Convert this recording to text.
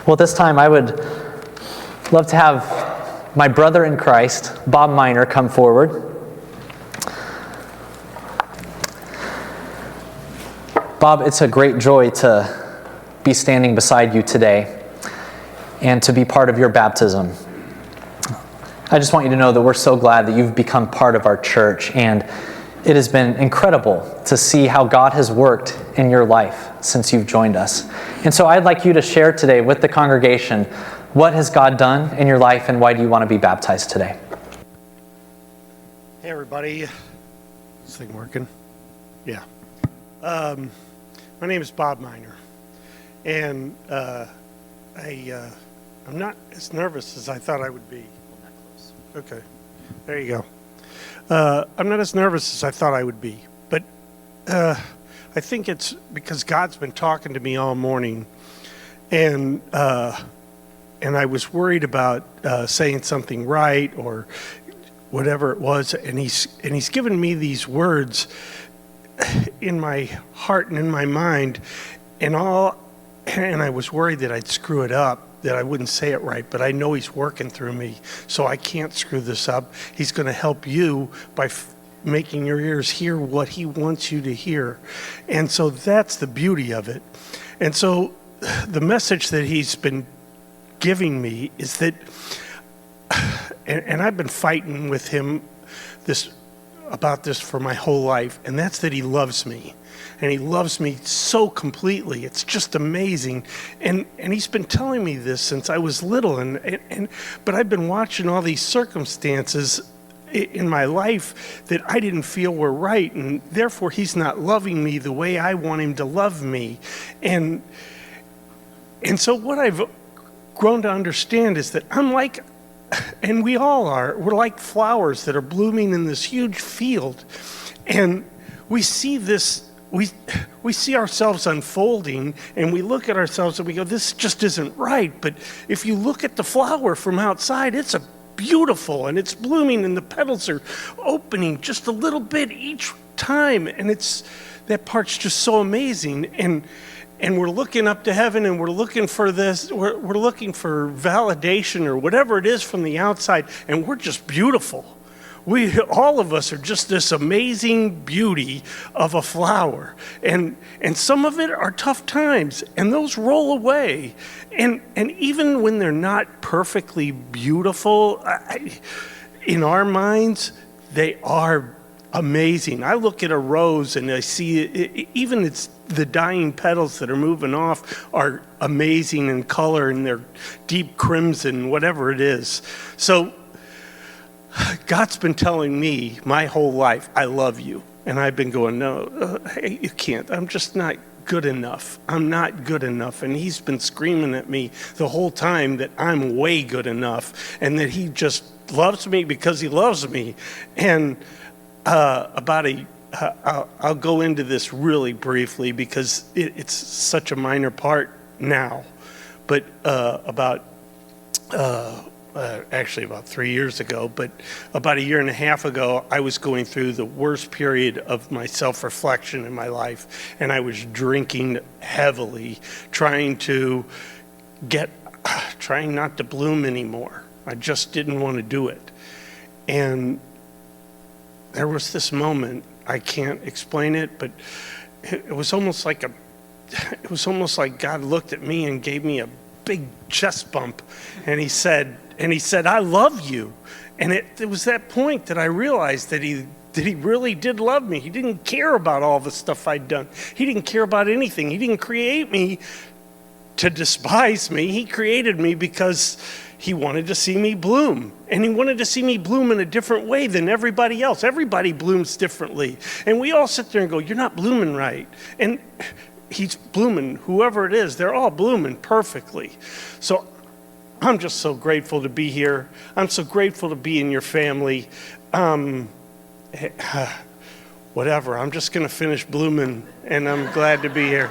Well, this time I would love to have my brother in Christ, Bob Miner, come forward. Bob, it's a great joy to be standing beside you today and to be part of your baptism. I just want you to know that we're so glad that you've become part of our church, and it has been incredible to see how God has worked in your life since you've joined us. And so I'd like you to share today with the congregation, what has God done in your life and why do you want to be baptized today? Hey everybody, is this thing working? Yeah. My name is Bob Miner, and I'm not as nervous as I thought I would be. Okay, there you go. I'm not as nervous as I thought I would be, but I think it's because God's been talking to me all morning, and I was worried about saying something right or whatever it was, and he's given me these words in my heart and in my mind, and I was worried that I'd screw it up, that I wouldn't say it right, but I know he's working through me, so I can't screw this up. He's going to help you by making your ears hear what he wants you to hear. And so that's the beauty of it. And so the message that he's been giving me is that, and I've been fighting with him about this for my whole life, and that's that he loves me. And he loves me so completely. It's just amazing. And he's been telling me this since I was little. But I've been watching all these circumstances in my life that I didn't feel were right. And therefore, he's not loving me the way I want him to love me. And so what I've grown to understand is that I'm like, and we all are, we're like flowers that are blooming in this huge field. And we see this, we see ourselves unfolding, and we look at ourselves and we go, this just isn't right. But if you look at the flower from outside, it's beautiful, and it's blooming, and the petals are opening just a little bit each time, and that part's just so amazing. And we're looking up to heaven, and we're looking for this, we're looking for validation or whatever it is from the outside, and we're just beautiful. All of us are just this amazing beauty of a flower. And some of it are tough times, and those roll away. And even when they're not perfectly beautiful, in our minds, they are amazing. I look at a rose and I see even the dying petals that are moving off are amazing in color, and they're deep crimson, whatever it is. So God's been telling me my whole life, I love you. And I've been going, no, hey, you can't. I'm just not good enough. I'm not good enough. And he's been screaming at me the whole time that I'm way good enough, and that he just loves me because he loves me. And I'll go into this really briefly because it's such a minor part now. But actually about 3 years ago, but about a year and a half ago, I was going through the worst period of my self-reflection in my life, and I was drinking heavily, trying not to bloom anymore. I just didn't want to do it. And there was this moment, I can't explain it, but it was almost like God looked at me and gave me a big chest bump, and he said, I love you. And it was that point that I realized that he really did love me. He didn't care about all the stuff I'd done. He didn't care about anything. He didn't create me to despise me. He created me because he wanted to see me bloom. And he wanted to see me bloom in a different way than everybody else. Everybody blooms differently. And we all sit there and go, you're not blooming right. And he's blooming, whoever it is, they're all blooming perfectly. So I'm just so grateful to be here. I'm so grateful to be in your family. Whatever, I'm just going to finish blooming, and I'm glad to be here.